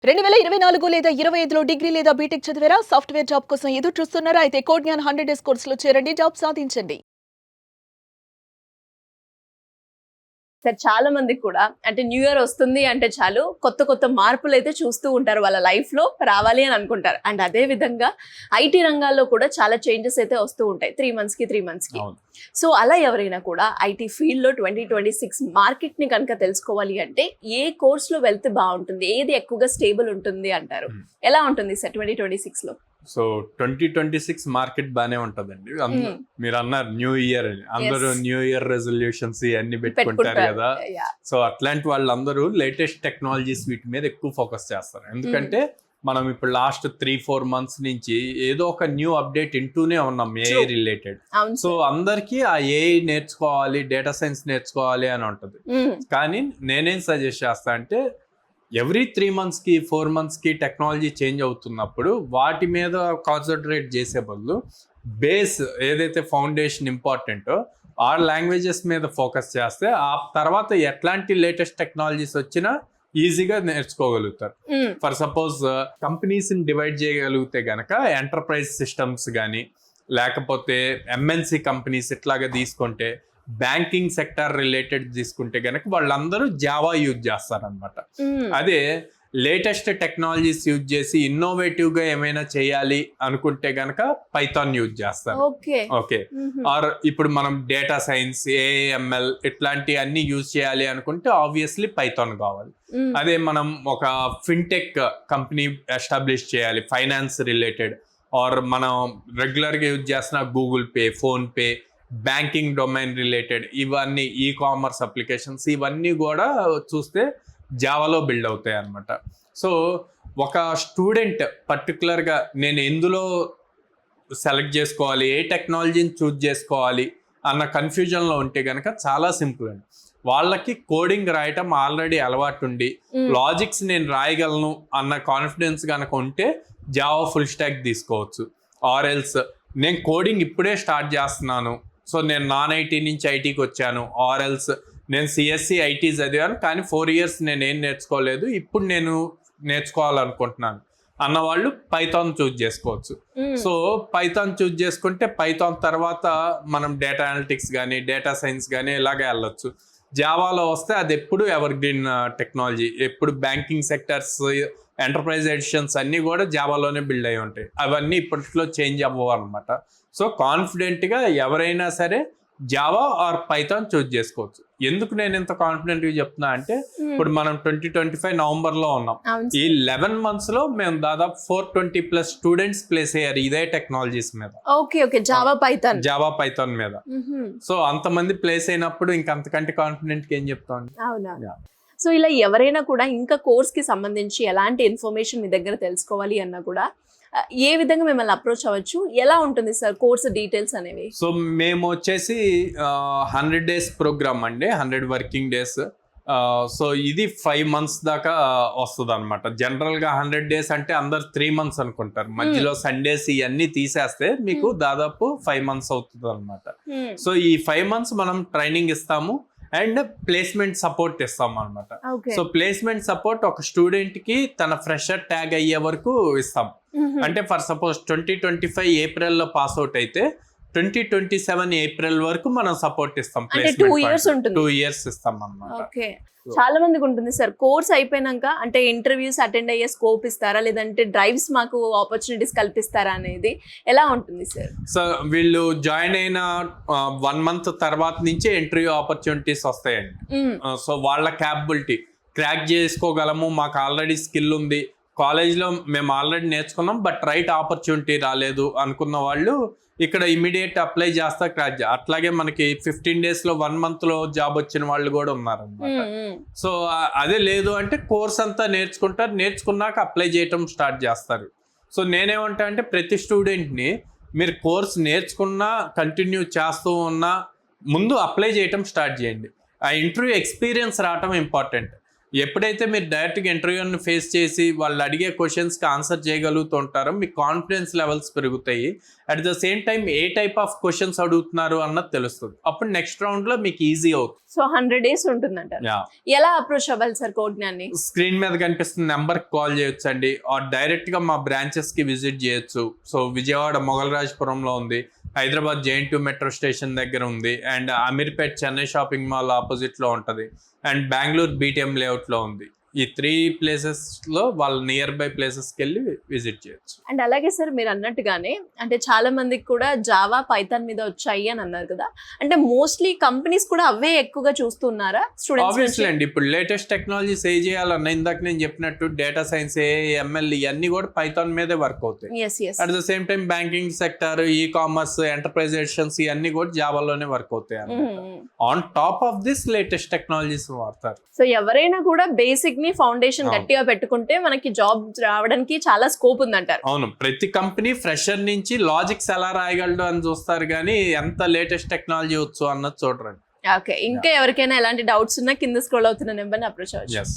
2024 లేదా 25లో డిగ్రీ లేదా బీటెక్ చదివారా? సాఫ్ట్‌వేర్ జాబ్ కోసం ఎదురు చూస్తున్నారా? అయితే కోడ్‌జ్ఞాన్ 100 డేస్ కోర్సులో చేరండి. జాబ్ సాధించండి. సార్ చాలా మందికి కూడా అంటే న్యూ ఇయర్ వస్తుంది అంటే చాలు కొత్త కొత్త మార్పులు అయితే చూస్తూ ఉంటారు వాళ్ళ లైఫ్ లో రావాలి అని అనుకుంటారు. అండ్ అదే విధంగా ఐటీ రంగాల్లో కూడా చాలా చేంజెస్ అయితే వస్తూ ఉంటాయి 3 months కి. సో అలా ఎవరైనా కూడా ఐటీ ఫీల్డ్ లో 2026 మార్కెట్ ని కనుక తెలుసుకోవాలి అంటే ఏ కోర్స్ లో వెళ్తే బాగుంటుంది, ఏది ఎక్కువగా స్టేబుల్ ఉంటుంది అంటారు? ఎలా ఉంటుంది సార్ 2026 లో? సో 2026 మార్కెట్ బానే ఉంటదండి. మీరు అన్నారు న్యూ ఇయర్ అని, అందరూ న్యూ ఇయర్ రెజల్యూషన్స్ ఇవన్నీ పెట్టుకుంటారు కదా. సో అట్లాంటి వాళ్ళందరూ లేటెస్ట్ టెక్నాలజీస్ వీటి మీద ఎక్కువ ఫోకస్ చేస్తారు. ఎందుకంటే మనం ఇప్పుడు లాస్ట్ 3-4 months నుంచి ఏదో ఒక న్యూ అప్డేట్ వింటూనే ఉన్నాం ఏఐ రిలేటెడ్. సో అందరికి ఆ ఏఐ నేర్చుకోవాలి, డేటా సైన్స్ నేర్చుకోవాలి అని ఉంటది. కానీ నేనేం సజెస్ట్ చేస్తా అంటే ఎవ్రీ 3 months కి 4 months కి టెక్నాలజీ చేంజ్ అవుతున్నప్పుడు వాటి మీద కాన్సన్ట్రేట్ చేసే బదులు బేస్ ఏదైతే ఫౌండేషన్ ఇంపార్టెంటో ఆ లాంగ్వేజెస్ మీద ఫోకస్ చేస్తే ఆ తర్వాత ఎట్లాంటి లేటెస్ట్ టెక్నాలజీస్ వచ్చినా ఈజీగా నేర్చుకోగలుగుతారు. ఫర్ సపోజ్ కంపెనీస్ని డివైడ్ చేయగలిగితే గనక ఎంటర్ప్రైజ్ సిస్టమ్స్ కానీ లేకపోతే ఎంఎన్సి కంపెనీస్ ఇట్లాగా తీసుకుంటే, బ్యాంకింగ్ సెక్టర్ రిలేటెడ్ తీసుకుంటే గనక వాళ్ళందరూ జావా యూజ్ చేస్తారనమాట. అదే లేటెస్ట్ టెక్నాలజీస్ యూజ్ చేసి ఇన్నోవేటివ్ గా ఏమైనా చేయాలి అనుకుంటే గనక పైథాన్ యూజ్ చేస్తారు. ఓకే. ఆర్ ఇప్పుడు మనం డేటా సైన్స్, ఏఐఎంఎల్ ఇట్లాంటి అన్ని యూజ్ చేయాలి అనుకుంటే ఆబ్వియస్లీ పైథాన్ కావాలి. అదే మనం ఒక ఫిన్టెక్ కంపెనీ ఎస్టాబ్లిష్ చేయాలి ఫైనాన్స్ రిలేటెడ్, ఆర్ మనం రెగ్యులర్ గా యూజ్ చేస్తున్న Google pay, phone pay, banking domain related ఇవన్నీ, ఈ కామర్స్ అప్లికేషన్స్ ఇవన్నీ కూడా చూస్తే జావాలో బిల్డ్ అవుతాయి అన్నమాట. సో ఒక స్టూడెంట్ పర్టికులర్గా నేను ఎందులో సెలెక్ట్ చేసుకోవాలి, ఏ టెక్నాలజీని చూజ్ చేసుకోవాలి అన్న కన్ఫ్యూజన్లో ఉంటే కనుక చాలా సింపుల్ అండి. వాళ్ళకి కోడింగ్ రాయటం ఆల్రెడీ అలవాటు ఉండి లాజిక్స్ నేను రాయగలను అన్న కాన్ఫిడెన్స్ కనుక ఉంటే జావా ఫుల్ స్టాక్ తీసుకోవచ్చు. ఆర్ ఎల్స్ నేను కోడింగ్ ఇప్పుడే స్టార్ట్ చేస్తున్నాను, సో నేను నాన్ ఐటీ నుంచి ఐటీకి వచ్చాను, ఆర్ ఎల్స్ నేను సిఎస్సి ఐటీ చదివాను కానీ 4 years నేను ఏం నేర్చుకోలేదు, ఇప్పుడు నేను నేర్చుకోవాలనుకుంటున్నాను అన్న వాళ్ళు పైథాన్ చూజ్ చేసుకోవచ్చు. సో పైథాన్ చూజ్ చేసుకుంటే పైథాన్ తర్వాత మనం డేటా అనలిటిక్స్ కానీ డేటా సైన్స్ కానీ ఇలాగే వెళ్ళొచ్చు. జావాలో వస్తే అది ఎప్పుడు ఎవర్ గ్రీన్ టెక్నాలజీ, ఎప్పుడు బ్యాంకింగ్ సెక్టర్స్, ఎంటర్ప్రైజ్ ఎడిషన్స్ అన్నీ కూడా జావాలోనే బిల్డ్ అయి ఉంటాయి. అవన్నీ ఇప్పట్లో చేంజ్ అవ్వవు అనమాట. సో కాన్ఫిడెంట్గా ఎవరైనా సరే జావా ఆర్ పైథాన్ చూజ్ చేసుకోవచ్చు. ఎందుకు నేను ఇంత కాన్ఫిడెంట్గా చెప్తున్నా అంటే ఇప్పుడు మనం 2025 నవంబర్లో ఉన్నాం. ఈ 11 months లో మేము దాదాపు 420+ స్టూడెంట్స్ ప్లేస్ అయ్యారు ఇదే టెక్నాలజీస్ మీద. జావా పైథాన్ మీద. సో అంతమంది ప్లేస్ అయినప్పుడు ఇంకంతకంటే కాన్ఫిడెంట్ ఏం చెప్తాం. సో ఇలా ఎవరైనా కూడా ఇంకా కోర్స్ కి సంబంధించి ఎలాంటి ఇన్ఫర్మేషన్ మీ దగ్గర తెలుసుకోవాలి అన్నా కూడా ఏ విధంగా మిమ్మల్ని అప్రోచ్ అవ్వచ్చు, ఎలా ఉంటుంది సార్ కోర్స్ డీటెయిల్స్ అనేవి? సో మేము వచ్చేసి 100 days ప్రోగ్రామ్ అండి, 100 working days. సో ఇది 5 months దాకా వస్తుంది అనమాట. జనరల్గా 100 days అంటే అందరు 3 months అనుకుంటారు, మధ్యలో సండేస్ ఇవన్నీ తీసేస్తే మీకు దాదాపు 5 months అవుతుంది అనమాట. సో ఈ 5 months మనం ట్రైనింగ్ ఇస్తాము అండ్ ప్లేస్మెంట్ సపోర్ట్ ఇస్తాం అనమాట. సో ప్లేస్మెంట్ సపోర్ట్ ఒక స్టూడెంట్ కి తన ఫ్రెషర్ ట్యాగ్ అయ్యే వరకు ఇస్తాం. అంటే ఫర్ సపోజ్ 2025 April లో పాస్ అవుట్ అయితే 2027 April వరకు మనం సపోర్ట్ ఇస్తాం. 2 years ఇస్తాం అన్నమాట. చాలా మందికి ఉంటుంది సార్ కోర్స్ అయిపోయినాక అంటే ఇంటర్వ్యూస్ అటెండ్ అయ్యే స్కోప్ ఇస్తారా, లేదంటే డ్రైవ్స్ మాకు ఆపర్చునిటీస్ కల్పిస్తారా అనేది ఎలా ఉంటుంది సార్? సో వీళ్ళు జాయిన్ అయిన 1 month తర్వాత నుంచే ఇంటర్వ్యూ ఆపర్చునిటీస్ వస్తాయండి. సో వాళ్ళ క్యాపబిలిటీ క్రాక్ చేసుకోగలము, మాకు ఆల్రెడీ స్కిల్ ఉంది, కాలేజ్లో మేము ఆల్రెడీ నేర్చుకున్నాం బట్ రైట్ ఆపర్చునిటీ రాలేదు అనుకున్న వాళ్ళు ఇక్కడ ఇమీడియట్ అప్లై చేస్తా క్రాక్. అట్లాగే మనకి 15 days లో 1 month లో జాబ్ వచ్చిన వాళ్ళు కూడా ఉన్నారన్నమాట. సో అదే లేదు అంటే కోర్స్ అంతా నేర్చుకుంటారు, నేర్చుకున్నాక అప్లై చేయటం స్టార్ట్ చేస్తారు. సో నేనేమంటా అంటే ప్రతి స్టూడెంట్ని మీరు కోర్స్ నేర్చుకున్నా కంటిన్యూ చేస్తూ ఉన్నా ముందు అప్లై చేయటం స్టార్ట్ చేయండి. ఆ ఇంటర్వ్యూ ఎక్స్పీరియన్స్ రావటం ఇంపార్టెంట్. ఎప్పుడైతే మీరు డైరెక్ట్ గా ఇంటర్వ్యూని ఫేస్ చేసి వాళ్ళు అడిగే క్వశ్చన్స్ కి ఆన్సర్ చేయగలుగుతుంటారో మీ కాన్ఫిడెన్స్ లెవెల్స్ పెరుగుతాయి. At the same time A type of questions అడుగుతున్నారు అన్నది తెలుస్తుంది. అప్పుడు నెక్స్ట్ రౌండ్ లో మీకు ఈజీ అవుతుంది. సో 100 days ఉంటుందంటారు. ఎలా అప్రోచ్ అవ్వాలి సార్ కోడ్జ్ఞాన్ని? స్క్రీన్ మీద కనిపిస్తున్న నెంబర్ కాల్ చేయొచ్చు అండి, ఆర్ డైరెక్ట్ గా మా బ్రాంచెస్ కి విజిట్ చేయొచ్చు. సో విజయవాడ మొగల్రాజపురంలో ఉంది, హైదరాబాద్ JN2 మెట్రో స్టేషన్ దగ్గర ఉంది, and Ameerpet Chennai shopping mall opposite లో ఉంటది, అండ్ బెంగళూరు BTM లేఅవుట్ లో ఉంది. ఈ 3 places లో వాళ్ళ నియర్ బై ప్లేసెస్కి వెళ్ళి విజిట్ చేయొచ్చు. అండ్ అలాగే సార్ మీరు అన్నట్టుగానే అంటే చాలా మందికి కూడా జావా పైథాన్ మీద వచ్చాయి అని అన్నారు కదా, అంటే మోస్ట్లీ కంపెనీస్ కూడా అవే ఎక్కువగా చూస్తున్నారా ఆబ్వియస్లీ స్టూడెంట్స్? అండి. ఇప్పుడు లేటెస్ట్ టెక్నాలజీస్ ఏ చేయాలన్నా ఇందాక నేను చెప్పినట్టు డేటా సైన్స్, ML ఇవన్నీ కూడా పైథాన్ మీదే వర్క్ అవుతాయి. At the same time banking sector, commerce, enterprisations ఇవన్నీ కూడా జావాలోనే వర్క్ అవుతాయి. On top of this latest technologies వాడతారు. సో ఎవరైనా కూడా బేసిక్ ని ఫౌండేషన్ గట్టిగా పెట్టుకుంటే మనకి జాబ్ రావడానికి చాలా స్కోప్ ఉందంటారు. అవును, ప్రతి కంపెనీ ఫ్రెషర్ నుంచి లాజిక్స్ ఎలా రాయగలడు అని చూస్తారు, కానీ ఎంత లేటెస్ట్ టెక్నాలజీ వచ్చు అన్నది చూడరండి. ఓకే, ఇంకా ఎవరికైనా ఎలాంటి డౌట్స్ ఉన్నా కింద స్క్రోల్ అవుతున్న నెంబర్ని అప్రోచ్ అవ్వచ్చు. Yes.